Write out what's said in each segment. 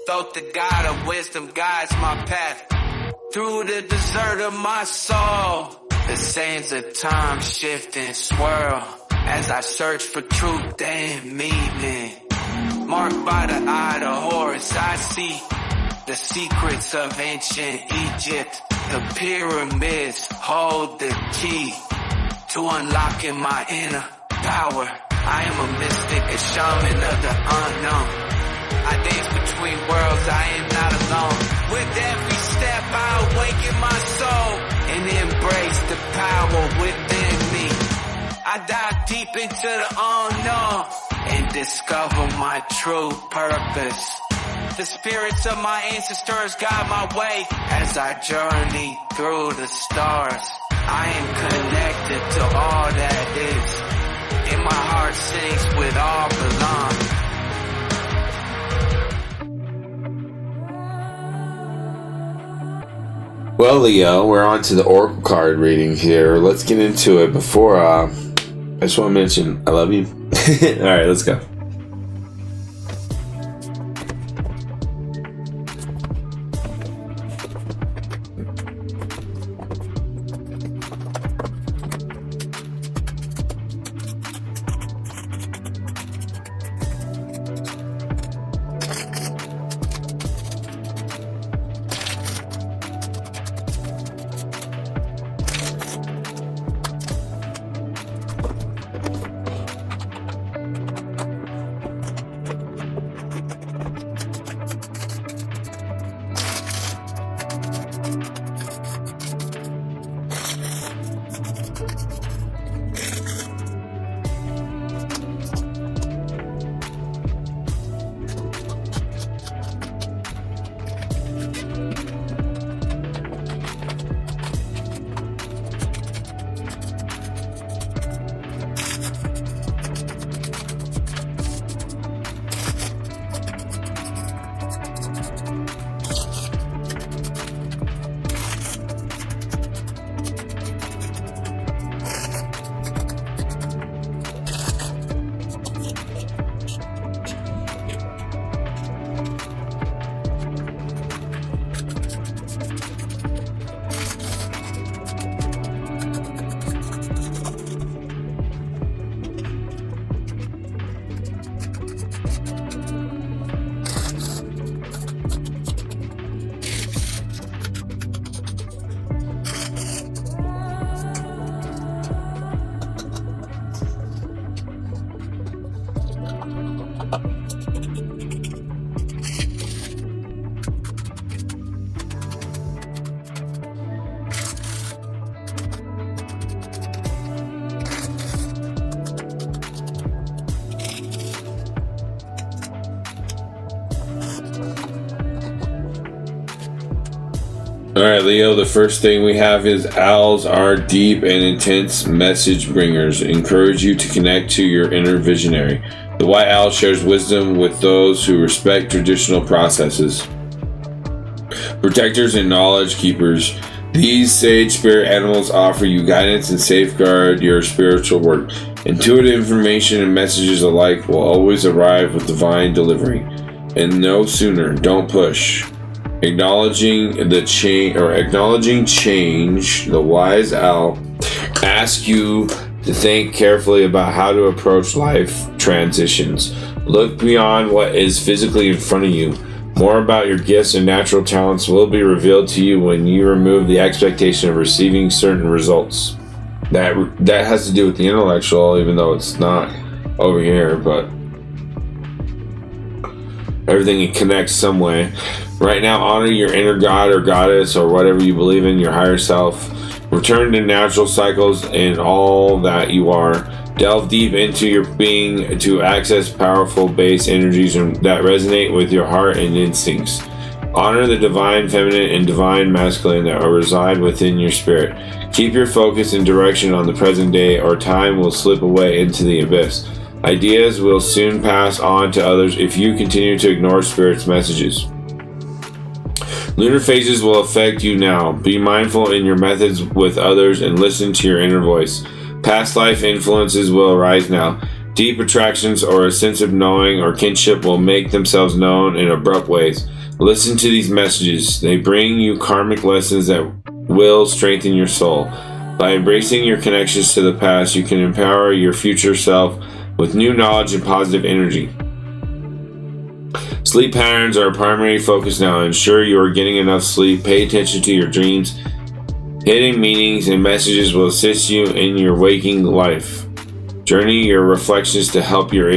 Thoth, the god of wisdom, guides my path through the desert of my soul. The sands of time shift and swirl as I search for truth and meaning. Marked by the eye of Horus, I see the secrets of ancient Egypt. The pyramids hold the key to unlocking my inner power. I am a mystic, a shaman of the unknown. I dance between worlds, I am not alone. With every step I awaken my soul and embrace the power within me. I dive deep into the unknown and discover my true purpose. The spirits of my ancestors guide my way as I journey through the stars. I am connected to all that is, and my heart sings with all belong. Well, Leo, we're on to the Oracle card reading here. Let's get into it. Before, I just want to mention, I love you. All right, let's go. Alright, Leo, the first thing we have is owls are deep and intense message bringers. Encourage you to connect to your inner visionary. The white owl shares wisdom with those who respect traditional processes. Protectors and knowledge keepers. These sage spirit animals offer you guidance and safeguard your spiritual work. Intuitive information and messages alike will always arrive with divine delivery. And no sooner, don't push. Acknowledging change, the wise owl asks you to think carefully about how to approach life transitions. Look beyond what is physically in front of you. More about your gifts and natural talents will be revealed to you when you remove the expectation of receiving certain results. That has to do with the intellectual, even though it's not over here, but everything it connects some way. Right now, honor your inner god or goddess or whatever you believe in, your higher self. Return to natural cycles in all that you are. Delve deep into your being to access powerful base energies that resonate with your heart and instincts. Honor the divine feminine and divine masculine that reside within your spirit. Keep your focus and direction on the present day, or time will slip away into the abyss. Ideas will soon pass on to others if you continue to ignore spirit's messages. Lunar phases will affect you now. Be mindful in your methods with others and listen to your inner voice. Past life influences will arise now. Deep attractions or a sense of knowing or kinship will make themselves known in abrupt ways. Listen to these messages. They bring you karmic lessons that will strengthen your soul. By embracing your connections to the past, you can empower your future self with new knowledge and positive energy. Sleep patterns are a primary focus now. Ensure you are getting enough sleep. Pay attention to your dreams. Hidden meanings and messages will assist you in your waking life. Journey your reflections to help you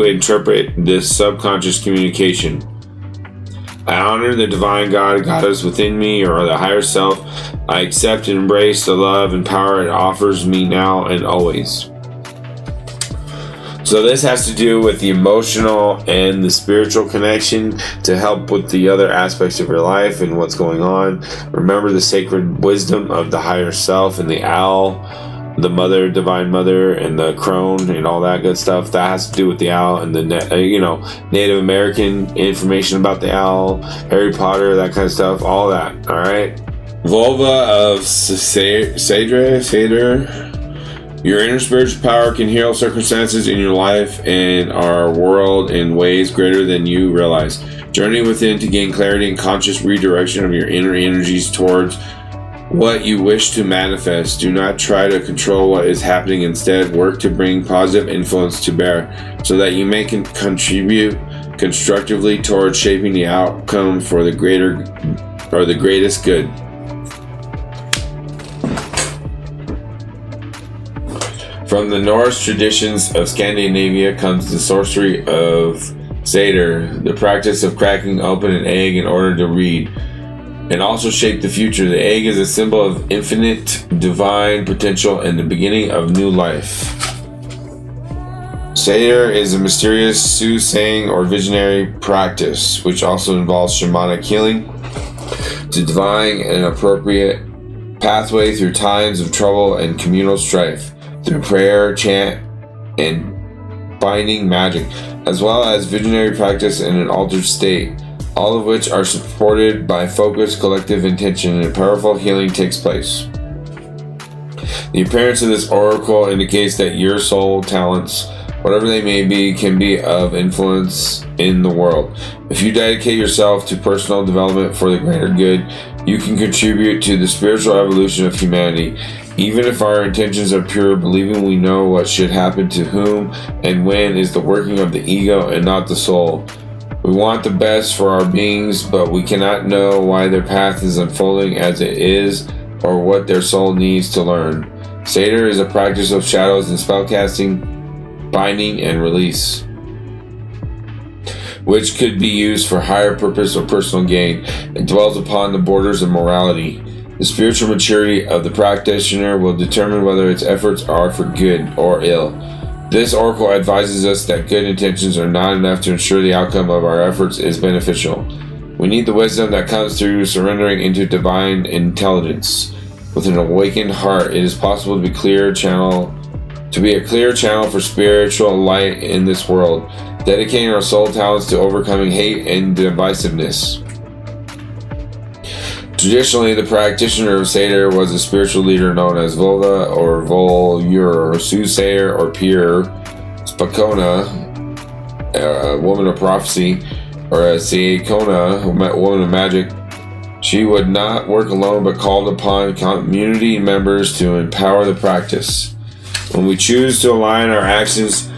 interpret this subconscious communication. I honor the divine God or goddess within me, or the higher self. I accept and embrace the love and power it offers me now and always. So this has to do with the emotional and the spiritual connection to help with the other aspects of your life and what's going on. Remember the sacred wisdom of the higher self and the owl, the mother, divine mother, and the crone and all that good stuff. That has to do with the owl and the Native American information about the owl, Harry Potter, that kind of stuff, all that. All right. Vulva of Seder. Your inner spiritual power can heal circumstances in your life and our world in ways greater than you realize. Journey within to gain clarity and conscious redirection of your inner energies towards what you wish to manifest. Do not try to control what is happening. Instead, work to bring positive influence to bear so that you may contribute constructively towards shaping the outcome for the greatest good. From the Norse traditions of Scandinavia comes the sorcery of Seder, the practice of cracking open an egg in order to read and also shape the future. The egg is a symbol of infinite divine potential and the beginning of new life. Seder is a mysterious soothsaying or visionary practice, which also involves shamanic healing to divine an appropriate pathway through times of trouble and communal strife, through prayer, chant, and binding magic, as well as visionary practice in an altered state, all of which are supported by focused collective intention, and powerful healing takes place. The appearance of this oracle indicates that your soul talents, whatever they may be, can be of influence in the world. If you dedicate yourself to personal development for the greater good, you can contribute to the spiritual evolution of humanity. Even if our intentions are pure, believing we know what should happen to whom and when is the working of the ego and not the soul. We want the best for our beings, but we cannot know why their path is unfolding as it is or what their soul needs to learn. Seder is a practice of shadows and spellcasting, binding, and release, which could be used for higher purpose or personal gain. It dwells upon the borders of morality. The spiritual maturity of the practitioner will determine whether its efforts are for good or ill. This oracle advises us that good intentions are not enough to ensure the outcome of our efforts is beneficial. We need the wisdom that comes through surrendering into divine intelligence. With an awakened heart, it is possible to be a clear channel for spiritual light in this world, dedicating our soul talents to overcoming hate and divisiveness. Traditionally, the practitioner of Seder was a spiritual leader known as Vulva or Volyur, soothsayer or peer, Spakona, a woman of prophecy, or a Seikona, a woman of magic. She would not work alone but called upon community members to empower the practice. When we choose to align our actions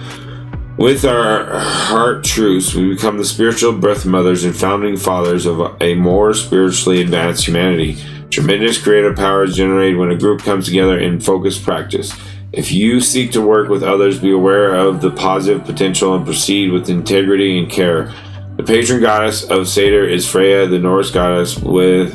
with our heart truths, we become the spiritual birth mothers and founding fathers of a more spiritually advanced humanity. Tremendous creative power is generated when a group comes together in focused practice. If you seek to work with others, be aware of the positive potential and proceed with integrity and care. The patron goddess of Seder is Freya, the Norse goddess with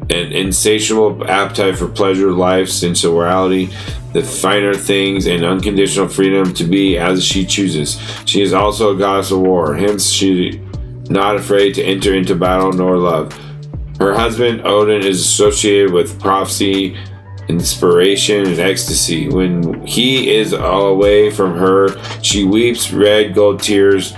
an insatiable appetite for pleasure, life, sensuality, the finer things, and unconditional freedom to be as she chooses. She is also a goddess of war, hence she is not afraid to enter into battle nor love. Her husband, Odin, is associated with prophecy, inspiration, and ecstasy. When he is away from her, she weeps red gold tears,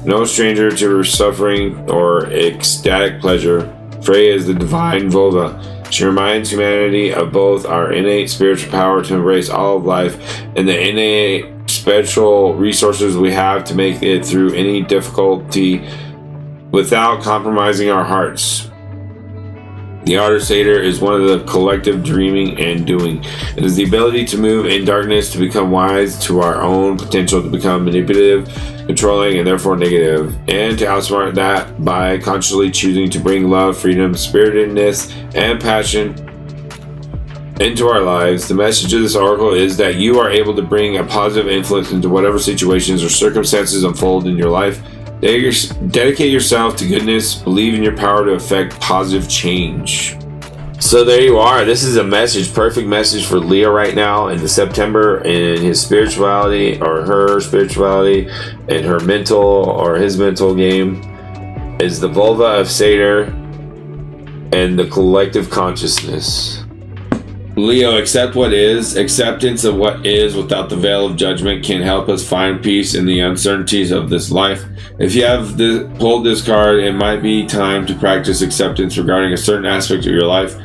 no stranger to her suffering or ecstatic pleasure. Freya is the divine vulva. She reminds humanity of both our innate spiritual power to embrace all of life and the innate special resources we have to make it through any difficulty without compromising our hearts. The outer Seder is one of the collective dreaming and doing. It is the ability to move in darkness, to become wise to our own potential, to become manipulative, controlling, and therefore negative, and to outsmart that by consciously choosing to bring love, freedom, spiritedness, and passion into our lives. The message of this oracle is that you are able to bring a positive influence into whatever situations or circumstances unfold in your life. Dedicate yourself to goodness. Believe in your power to affect positive change. So there you are. This is a message, perfect message for Leo right now in the September, in his spirituality or her spirituality, and her mental or his mental game is the vulva of Seder and the collective consciousness. Leo, accept what is. Acceptance of what is without the veil of judgment can help us find peace in the uncertainties of this life. If you have pulled this card, it might be time to practice acceptance regarding a certain aspect of your life,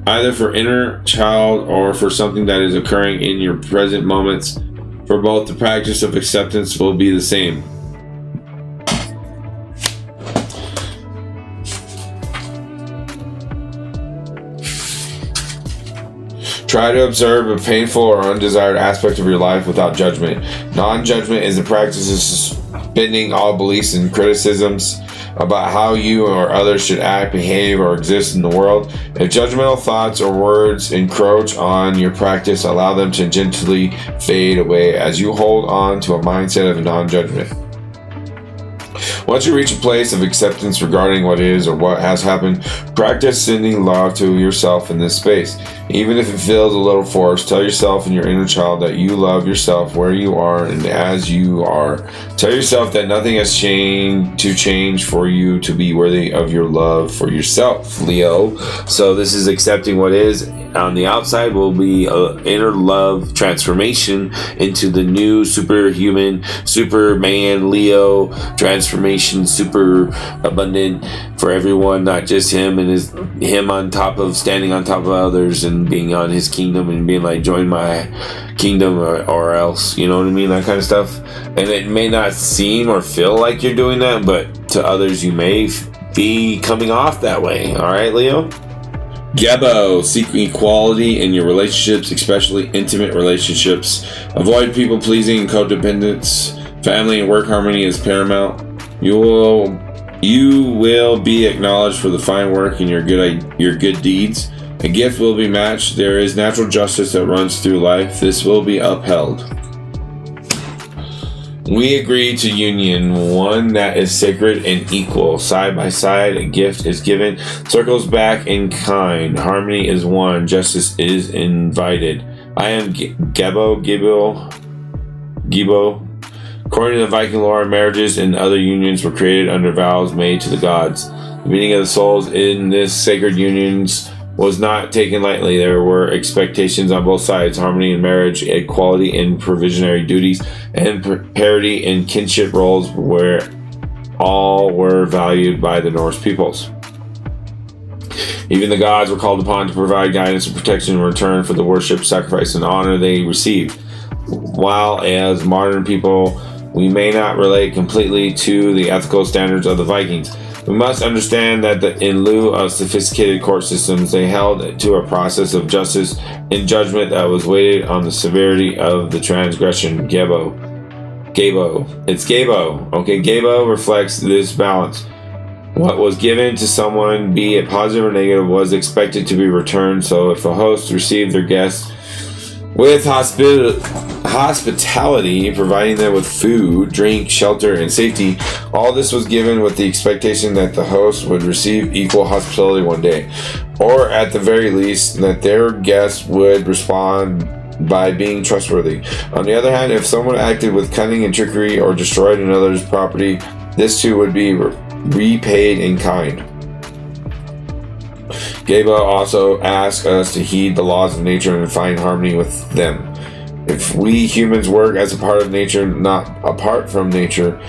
either for inner child or for something that is occurring in your present moments. For both, the practice of acceptance will be the same. Try to observe a painful or undesired aspect of your life without judgment. Non-judgment is the practice of suspending all beliefs and criticisms about how you or others should act, behave, or exist in the world. If judgmental thoughts or words encroach on your practice, allow them to gently fade away as you hold on to a mindset of non-judgment. Once you reach a place of acceptance regarding what is or what has happened, practice sending love to yourself in this space. Even if it feels a little forced, tell yourself and your inner child that you love yourself where you are and as you are. Tell yourself that nothing has to change for you to be worthy of your love for yourself, Leo. So this is accepting what is. On the outside will be an inner love transformation into the new superhuman, Superman, Leo transformation, super abundant for everyone, not just him and him on top of standing on top of others and being on his kingdom and being like, join my kingdom or else, you know what I mean, that kind of stuff. And it may not seem or feel like you're doing that, but to others you may be coming off that way. All right, Leo? Gebo, seek equality in your relationships, especially intimate relationships. Avoid people pleasing and codependence. Family and work harmony is paramount. You will be acknowledged for the fine work and your good deeds. A gift will be matched. There is natural justice that runs through life. This will be upheld. We agree to union, one that is sacred and equal. Side by side, a gift is given, circles back in kind. Harmony is one, justice is invited. I am Gebo. According to the Viking lore, marriages and other unions were created under vows made to the gods. The meaning of the souls in this sacred unions was not taken lightly. There were expectations on both sides, harmony in marriage, equality in provisionary duties, and parity in kinship roles, where all were valued by the Norse peoples. Even the gods were called upon to provide guidance and protection in return for the worship, sacrifice, and honor they received. While as modern people, we may not relate completely to the ethical standards of the Vikings, we must understand that in lieu of sophisticated court systems, they held to a process of justice and judgment that was weighted on the severity of the transgression. Gebo. It's Gebo. Okay, Gebo reflects this balance. What was given to someone, be it positive or negative, was expected to be returned. So if a host received their guests with hospitality, providing them with food, drink, shelter, and safety, all this was given with the expectation that the host would receive equal hospitality one day, or at the very least, that their guests would respond by being trustworthy. On the other hand, if someone acted with cunning and trickery or destroyed another's property, this too would be repaid in kind. Geba also asks us to heed the laws of nature and find harmony with them. If we humans work as a part of nature, not apart from nature,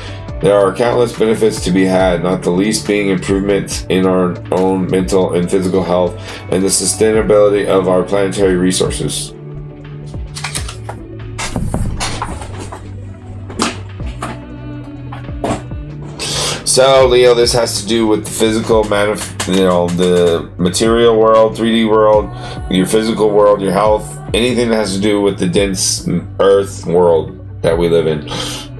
there are countless benefits to be had, not the least being improvements in our own mental and physical health and the sustainability of our planetary resources. So, Leo, this has to do with the physical, the material world, 3D world, your physical world, your health, anything that has to do with the dense earth world that we live in,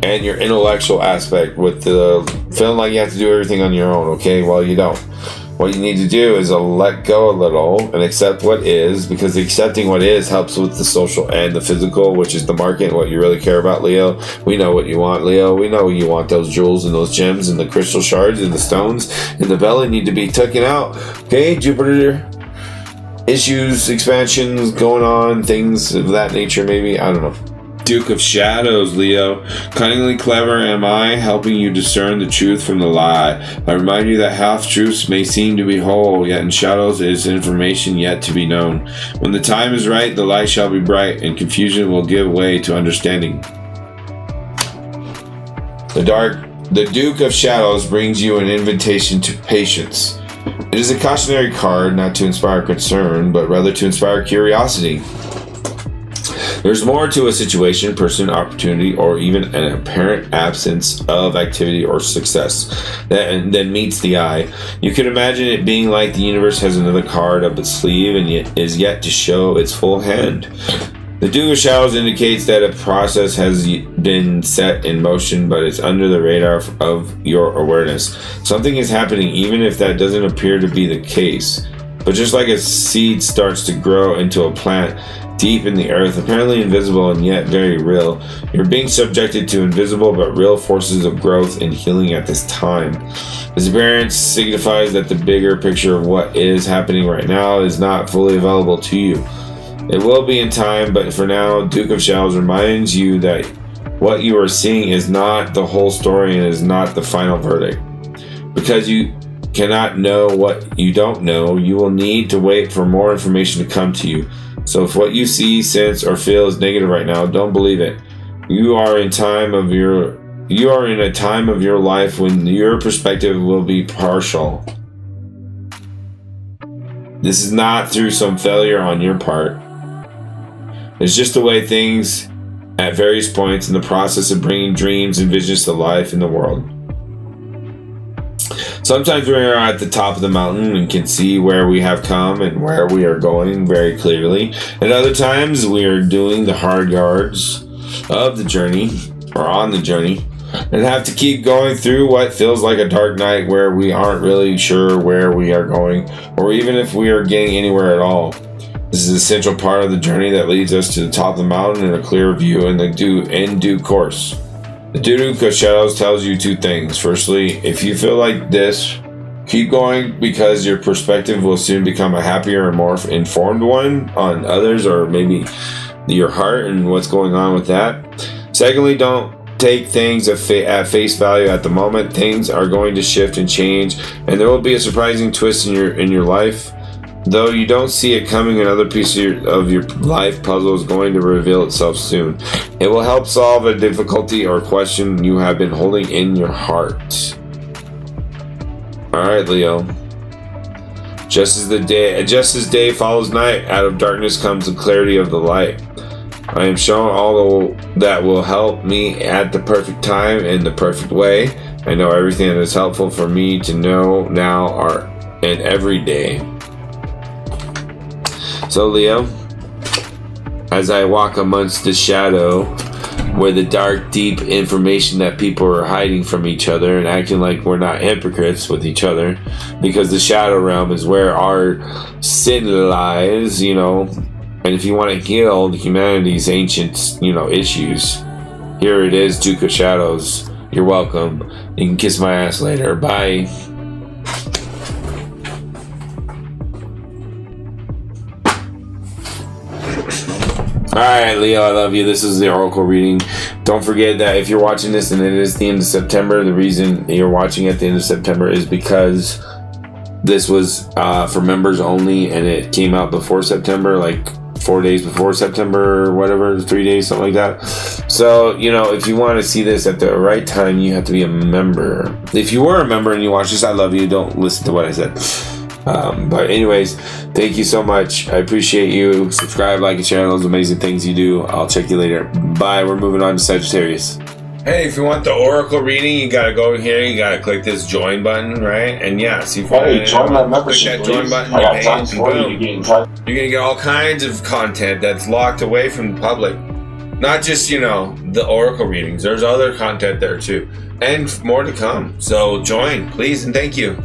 and your intellectual aspect with the feeling like you have to do everything on your own, okay? Well, you don't. What you need to do is let go a little and accept what is, because accepting what is helps with the social and the physical, which is the market, what you really care about, Leo. We know what you want, Leo. We know you want those jewels and those gems and the crystal shards and the stones and the belly need to be taken out. Okay, Jupiter issues, expansions going on, things of that nature, maybe. I don't know. Duke of Shadows, Leo. Cunningly clever am I, helping you discern the truth from the lie. I remind you that half-truths may seem to be whole, yet in shadows is information yet to be known. When the time is right, the light shall be bright, and confusion will give way to understanding. The Duke of Shadows brings you an invitation to patience. It is a cautionary card, not to inspire concern, but rather to inspire curiosity. There's more to a situation, person, opportunity, or even an apparent absence of activity or success than meets the eye. You can imagine it being like the universe has another card up its sleeve and yet is yet to show its full hand. The Duke of Shadows indicates that a process has been set in motion, but it's under the radar of your awareness. Something is happening even if that doesn't appear to be the case. But just like a seed starts to grow into a plant deep in the earth, apparently invisible and yet very real, you're being subjected to invisible but real forces of growth and healing at this time. This appearance signifies that the bigger picture of what is happening right now is not fully available to you. It will be in time, but for now, Duke of Shadows reminds you that what you are seeing is not the whole story and is not the final verdict. Because you cannot know what you don't know, you will need to wait for more information to come to you. So if what you see, sense, or feel is negative right now, don't believe it. You are in a time of your life when your perspective will be partial. This is not through some failure on your part. It's just the way things at various points in the process of bringing dreams and visions to life in the world. Sometimes we are at the top of the mountain and can see where we have come and where we are going very clearly. And other times we are doing the hard yards of the journey, or on the journey, and have to keep going through what feels like a dark night where we aren't really sure where we are going, or even if we are getting anywhere at all. This is an essential part of the journey that leads us to the top of the mountain in a clear view in due course. The Duke of Shadows tells you two things. Firstly, if you feel like this, keep going, because your perspective will soon become a happier and more informed one on others, or maybe your heart and what's going on with that. Secondly, don't take things at face value at the moment. Things are going to shift and change, and there will be a surprising twist in your life. Though you don't see it coming, another piece of your life puzzle is going to reveal itself soon. It will help solve a difficulty or question you have been holding in your heart. Alright, Leo. Just as day follows night, out of darkness comes the clarity of the light. I am shown all that will help me at the perfect time in the perfect way. I know everything that is helpful for me to know now and every day. So, Leo, as I walk amongst the shadow, where the dark, deep information that people are hiding from each other and acting like we're not hypocrites with each other, because the shadow realm is where our sin lies, and if you want to heal humanity's ancient, issues, here it is, Duke of Shadows. You're welcome. You can kiss my ass later. Bye. Alright, Leo, I love you. This is the Oracle reading. Don't forget that if you're watching this and it is the end of September, the reason you're watching at the end of September is because this was for members only, and it came out before September, like 4 days before September, or whatever, 3 days, something like that. So, if you want to see this at the right time, you have to be a member. If you were a member and you watch this, I love you. Don't listen to what I said. But anyways, thank you so much. I appreciate you. Subscribe, like, and share those amazing things you do. I'll check you later. Bye. We're moving on to Sagittarius. Hey, if you want the oracle reading, you gotta go here. You gotta click this join button, right? And yes, you join my membership, click that join button. I got page, tons for you to get in touch. You're gonna get all kinds of content that's locked away from the public. Not just, you know, the oracle readings. There's other content there too, and more to come. So join, please, and thank you.